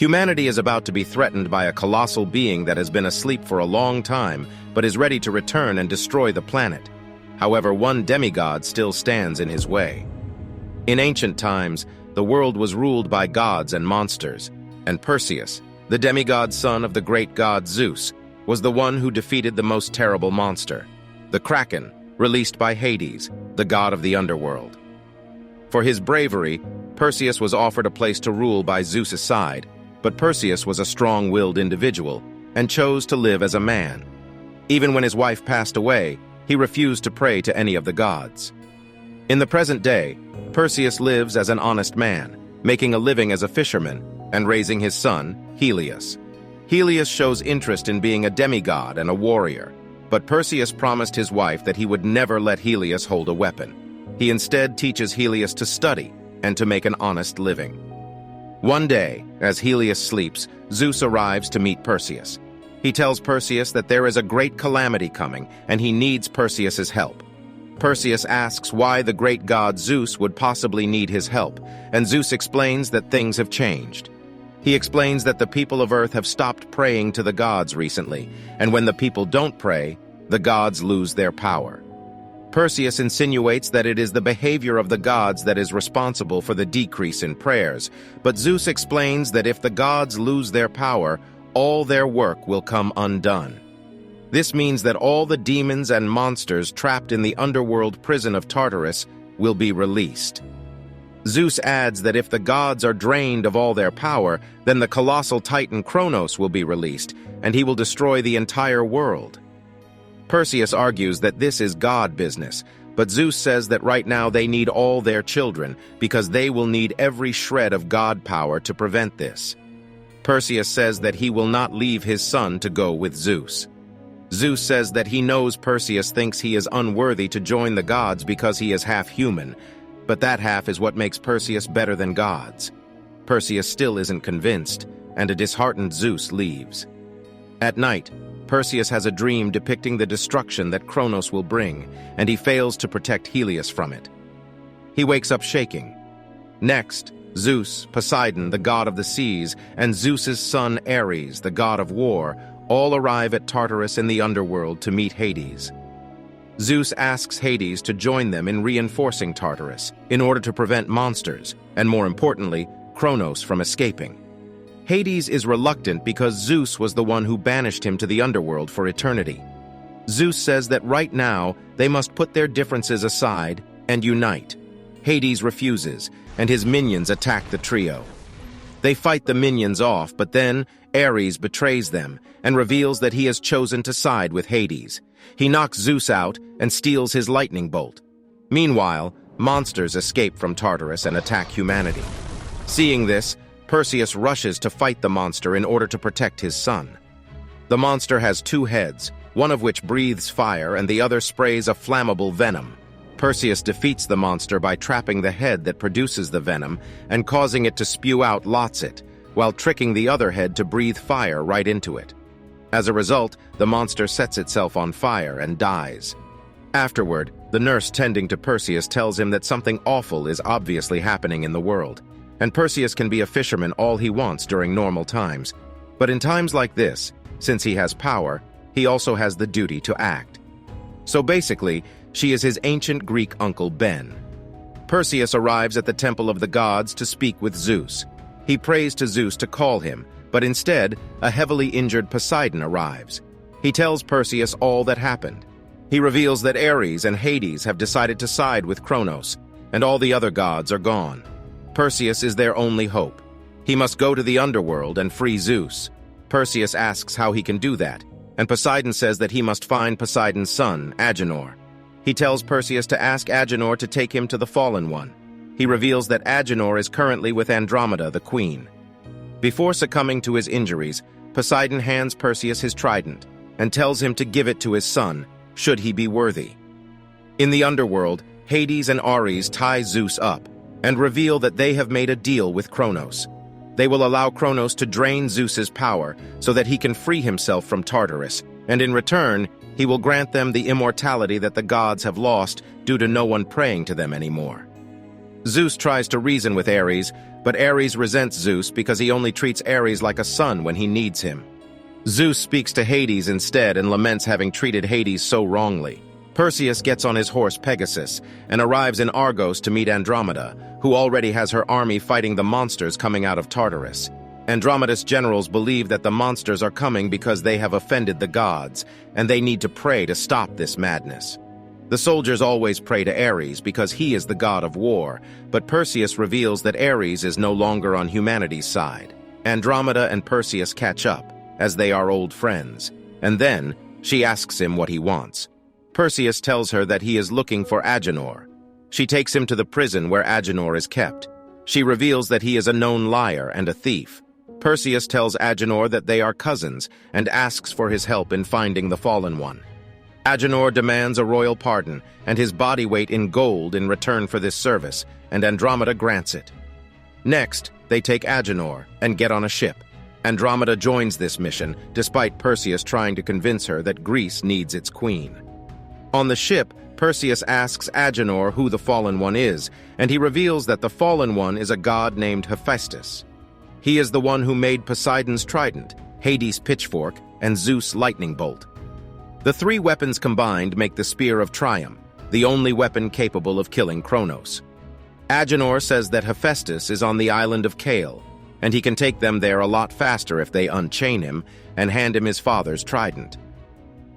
Humanity is about to be threatened by a colossal being that has been asleep for a long time, but is ready to return and destroy the planet. However, one demigod still stands in his way. In ancient times, the world was ruled by gods and monsters, and Perseus, the demigod son of the great god Zeus, was the one who defeated the most terrible monster, the Kraken, released by Hades, the god of the underworld. For his bravery, Perseus was offered a place to rule by Zeus's side, but Perseus was a strong-willed individual and chose to live as a man. Even when his wife passed away, he refused to pray to any of the gods. In the present day, Perseus lives as an honest man, making a living as a fisherman and raising his son, Helios. Helios shows interest in being a demigod and a warrior, but Perseus promised his wife that he would never let Helios hold a weapon. He instead teaches Helios to study and to make an honest living. One day, as Helios sleeps, Zeus arrives to meet Perseus. He tells Perseus that there is a great calamity coming and he needs Perseus's help. Perseus asks why the great god Zeus would possibly need his help, and Zeus explains that things have changed. He explains that the people of Earth have stopped praying to the gods recently, and when the people don't pray, the gods lose their power. Perseus insinuates that it is the behavior of the gods that is responsible for the decrease in prayers, but Zeus explains that if the gods lose their power, all their work will come undone. This means that all the demons and monsters trapped in the underworld prison of Tartarus will be released. Zeus adds that if the gods are drained of all their power, then the colossal titan Kronos will be released, and he will destroy the entire world. Perseus argues that this is God business, but Zeus says that right now they need all their children, because they will need every shred of God power to prevent this. Perseus says that he will not leave his son to go with Zeus. Zeus says that he knows Perseus thinks he is unworthy to join the gods because he is half human, but that half is what makes Perseus better than gods. Perseus still isn't convinced, and a disheartened Zeus leaves. At night, Perseus has a dream depicting the destruction that Kronos will bring, and he fails to protect Helios from it. He wakes up shaking. Next, Zeus, Poseidon, the god of the seas, and Zeus's son Ares, the god of war, all arrive at Tartarus in the underworld to meet Hades. Zeus asks Hades to join them in reinforcing Tartarus in order to prevent monsters, and more importantly, Kronos from escaping. Hades is reluctant because Zeus was the one who banished him to the underworld for eternity. Zeus says that right now they must put their differences aside and unite. Hades refuses, and his minions attack the trio. They fight the minions off, but then Ares betrays them and reveals that he has chosen to side with Hades. He knocks Zeus out and steals his lightning bolt. Meanwhile, monsters escape from Tartarus and attack humanity. Seeing this, Perseus rushes to fight the monster in order to protect his son. The monster has two heads, one of which breathes fire and the other sprays a flammable venom. Perseus defeats the monster by trapping the head that produces the venom and causing it to spew out Lotsit, while tricking the other head to breathe fire right into it. As a result, the monster sets itself on fire and dies. Afterward, the nurse tending to Perseus tells him that something awful is obviously happening in the world, and Perseus can be a fisherman all he wants during normal times. But in times like this, since he has power, he also has the duty to act. So basically, she is his ancient Greek uncle Ben. Perseus arrives at the temple of the gods to speak with Zeus. He prays to Zeus to call him, but instead, a heavily injured Poseidon arrives. He tells Perseus all that happened. He reveals that Ares and Hades have decided to side with Kronos, and all the other gods are gone. Perseus is their only hope. He must go to the underworld and free Zeus. Perseus asks how he can do that, and Poseidon says that he must find Poseidon's son, Agenor. He tells Perseus to ask Agenor to take him to the Fallen One. He reveals that Agenor is currently with Andromeda, the queen. Before succumbing to his injuries, Poseidon hands Perseus his trident and tells him to give it to his son, should he be worthy. In the underworld, Hades and Ares tie Zeus up and reveal that they have made a deal with Kronos. They will allow Kronos to drain Zeus's power so that he can free himself from Tartarus, and in return, he will grant them the immortality that the gods have lost due to no one praying to them anymore. Zeus tries to reason with Ares, but Ares resents Zeus because he only treats Ares like a son when he needs him. Zeus speaks to Hades instead and laments having treated Hades so wrongly. Perseus gets on his horse Pegasus and arrives in Argos to meet Andromeda, who already has her army fighting the monsters coming out of Tartarus. Andromeda's generals believe that the monsters are coming because they have offended the gods, and they need to pray to stop this madness. The soldiers always pray to Ares because he is the god of war, but Perseus reveals that Ares is no longer on humanity's side. Andromeda and Perseus catch up, as they are old friends, and then she asks him what he wants. Perseus tells her that he is looking for Agenor. She takes him to the prison where Agenor is kept. She reveals that he is a known liar and a thief. Perseus tells Agenor that they are cousins and asks for his help in finding the Fallen One. Agenor demands a royal pardon and his body weight in gold in return for this service, and Andromeda grants it. Next, they take Agenor and get on a ship. Andromeda joins this mission, despite Perseus trying to convince her that Greece needs its queen. On the ship, Perseus asks Agenor who the Fallen One is, and he reveals that the Fallen One is a god named Hephaestus. He is the one who made Poseidon's trident, Hades' pitchfork, and Zeus' lightning bolt. The three weapons combined make the Spear of Triumph, the only weapon capable of killing Kronos. Agenor says that Hephaestus is on the island of Kale, and he can take them there a lot faster if they unchain him and hand him his father's trident.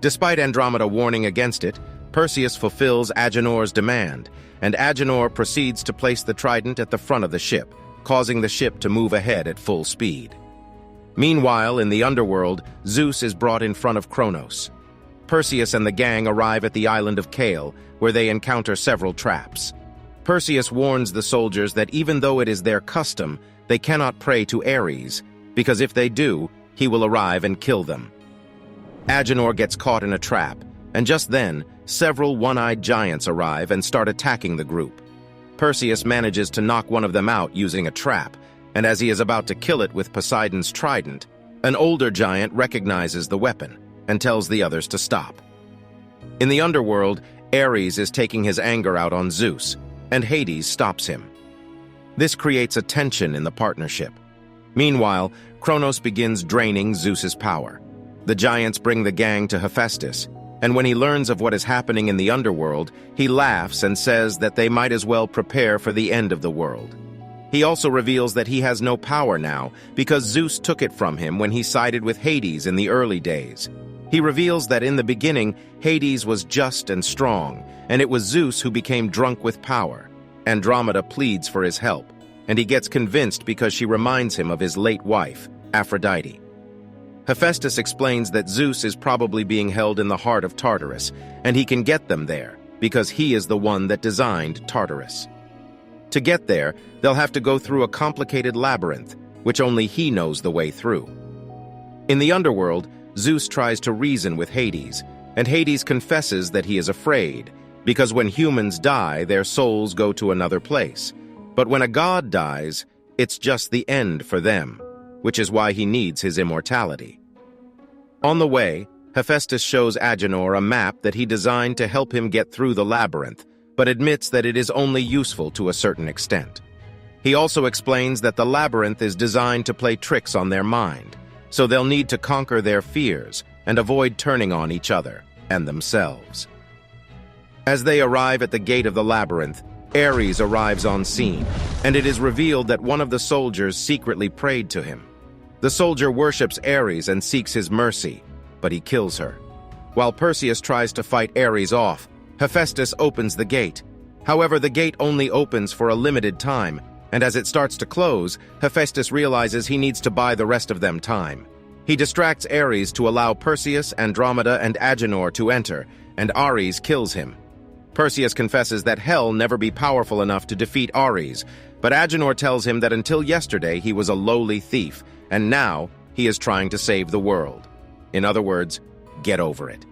Despite Andromeda warning against it, Perseus fulfills Agenor's demand, and Agenor proceeds to place the trident at the front of the ship, causing the ship to move ahead at full speed. Meanwhile, in the underworld, Zeus is brought in front of Kronos. Perseus and the gang arrive at the island of Kale, where they encounter several traps. Perseus warns the soldiers that even though it is their custom, they cannot pray to Ares, because if they do, he will arrive and kill them. Agenor gets caught in a trap, and just then, several one-eyed giants arrive and start attacking the group. Perseus manages to knock one of them out using a trap, and as he is about to kill it with Poseidon's trident, an older giant recognizes the weapon and tells the others to stop. In the underworld, Ares is taking his anger out on Zeus, and Hades stops him. This creates a tension in the partnership. Meanwhile, Kronos begins draining Zeus's power. The giants bring the gang to Hephaestus, and when he learns of what is happening in the underworld, he laughs and says that they might as well prepare for the end of the world. He also reveals that he has no power now because Zeus took it from him when he sided with Hades in the early days. He reveals that in the beginning, Hades was just and strong, and it was Zeus who became drunk with power. Andromeda pleads for his help, and he gets convinced because she reminds him of his late wife, Aphrodite. Hephaestus explains that Zeus is probably being held in the heart of Tartarus, and he can get them there because he is the one that designed Tartarus. To get there, they'll have to go through a complicated labyrinth, which only he knows the way through. In the underworld, Zeus tries to reason with Hades, and Hades confesses that he is afraid, because when humans die, their souls go to another place. But when a god dies, it's just the end for them, which is why he needs his immortality. On the way, Hephaestus shows Agenor a map that he designed to help him get through the labyrinth, but admits that it is only useful to a certain extent. He also explains that the labyrinth is designed to play tricks on their mind, so they'll need to conquer their fears and avoid turning on each other and themselves. As they arrive at the gate of the labyrinth, Ares arrives on scene, and it is revealed that one of the soldiers secretly prayed to him. The soldier worships Ares and seeks his mercy, but he kills her. While Perseus tries to fight Ares off, Hephaestus opens the gate. However, the gate only opens for a limited time, and as it starts to close, Hephaestus realizes he needs to buy the rest of them time. He distracts Ares to allow Perseus, Andromeda, and Agenor to enter, and Ares kills him. Perseus confesses that hell never be powerful enough to defeat Ares, but Agenor tells him that until yesterday he was a lowly thief, and now he is trying to save the world. In other words, get over it.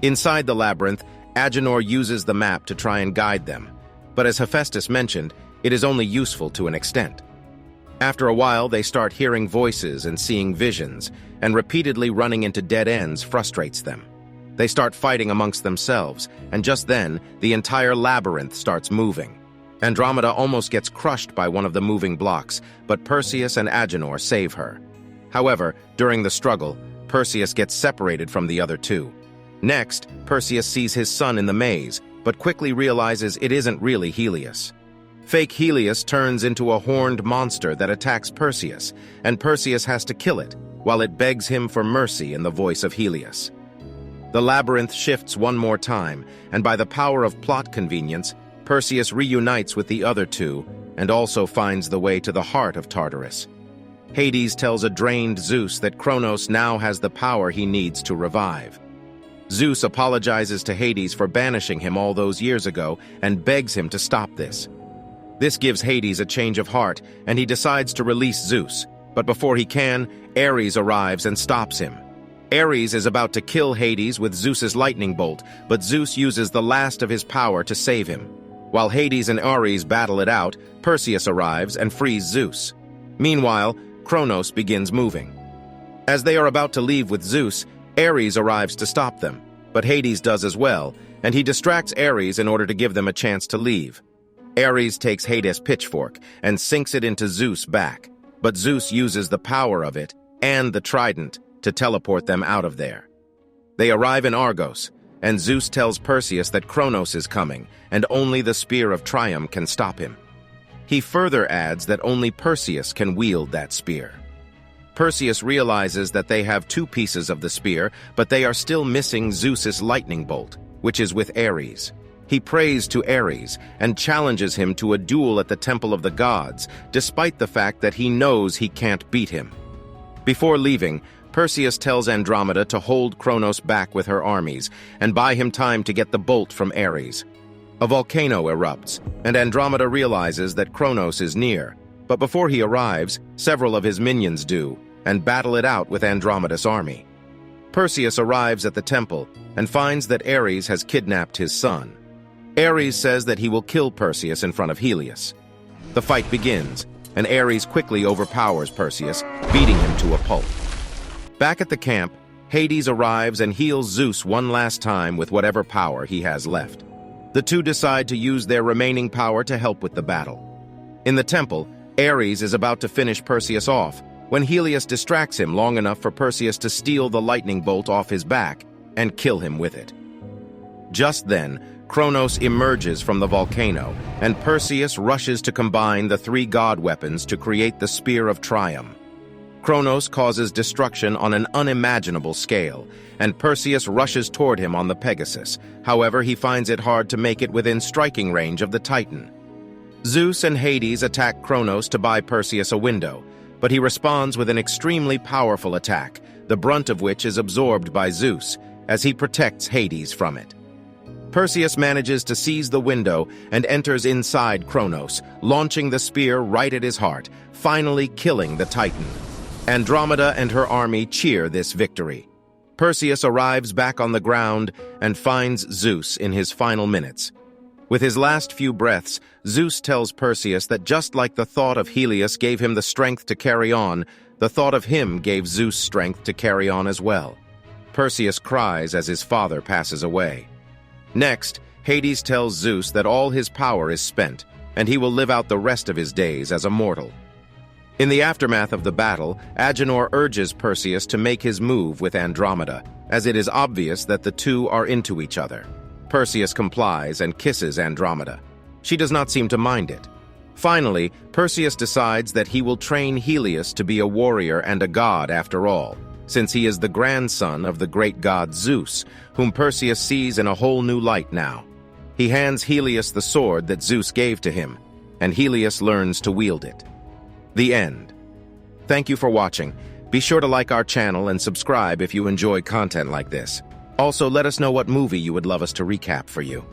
Inside the labyrinth, Agenor uses the map to try and guide them, but as Hephaestus mentioned, it is only useful to an extent. After a while, they start hearing voices and seeing visions, and repeatedly running into dead ends frustrates them. They start fighting amongst themselves, and just then, the entire labyrinth starts moving. Andromeda almost gets crushed by one of the moving blocks, but Perseus and Agenor save her. However, during the struggle, Perseus gets separated from the other two. Next, Perseus sees his son in the maze, but quickly realizes it isn't really Helios. Fake Helios turns into a horned monster that attacks Perseus, and Perseus has to kill it, while it begs him for mercy in the voice of Helios. The labyrinth shifts one more time, and by the power of plot convenience, Perseus reunites with the other two and also finds the way to the heart of Tartarus. Hades tells a drained Zeus that Kronos now has the power he needs to revive. Zeus apologizes to Hades for banishing him all those years ago and begs him to stop this. This gives Hades a change of heart, and he decides to release Zeus. But before he can, Ares arrives and stops him. Ares is about to kill Hades with Zeus's lightning bolt, but Zeus uses the last of his power to save him. While Hades and Ares battle it out, Perseus arrives and frees Zeus. Meanwhile, Kronos begins moving. As they are about to leave with Zeus, Ares arrives to stop them, but Hades does as well, and he distracts Ares in order to give them a chance to leave. Ares takes Hades' pitchfork and sinks it into Zeus' back, but Zeus uses the power of it and the trident to teleport them out of there. They arrive in Argos, and Zeus tells Perseus that Kronos is coming, and only the Spear of Triumph can stop him. He further adds that only Perseus can wield that spear. Perseus realizes that they have two pieces of the spear, but they are still missing Zeus's lightning bolt, which is with Ares. He prays to Ares and challenges him to a duel at the Temple of the Gods, despite the fact that he knows he can't beat him. Before leaving, Perseus tells Andromeda to hold Kronos back with her armies and buy him time to get the bolt from Ares. A volcano erupts, and Andromeda realizes that Kronos is near. But before he arrives, several of his minions do, and battle it out with Andromeda's army. Perseus arrives at the temple and finds that Ares has kidnapped his son. Ares says that he will kill Perseus in front of Helios. The fight begins, and Ares quickly overpowers Perseus, beating him to a pulp. Back at the camp, Hades arrives and heals Zeus one last time with whatever power he has left. The two decide to use their remaining power to help with the battle. In the temple, Ares is about to finish Perseus off when Helios distracts him long enough for Perseus to steal the lightning bolt off his back and kill him with it. Just then, Kronos emerges from the volcano, and Perseus rushes to combine the three god weapons to create the Spear of Triumph. Kronos causes destruction on an unimaginable scale, and Perseus rushes toward him on the Pegasus. However, he finds it hard to make it within striking range of the Titan. Zeus and Hades attack Kronos to buy Perseus a window, but he responds with an extremely powerful attack, the brunt of which is absorbed by Zeus, as he protects Hades from it. Perseus manages to seize the window and enters inside Kronos, launching the spear right at his heart, finally killing the Titan. Andromeda and her army cheer this victory. Perseus arrives back on the ground and finds Zeus in his final minutes. With his last few breaths, Zeus tells Perseus that just like the thought of Helios gave him the strength to carry on, the thought of him gave Zeus strength to carry on as well. Perseus cries as his father passes away. Next, Hades tells Zeus that all his power is spent, and he will live out the rest of his days as a mortal. In the aftermath of the battle, Agenor urges Perseus to make his move with Andromeda, as it is obvious that the two are into each other. Perseus complies and kisses Andromeda. She does not seem to mind it. Finally, Perseus decides that he will train Helios to be a warrior and a god after all, since he is the grandson of the great god Zeus, whom Perseus sees in a whole new light now. He hands Helios the sword that Zeus gave to him, and Helios learns to wield it. The end. Thank you for watching. Be sure to like our channel and subscribe if you enjoy content like this. Also, let us know what movie you would love us to recap for you.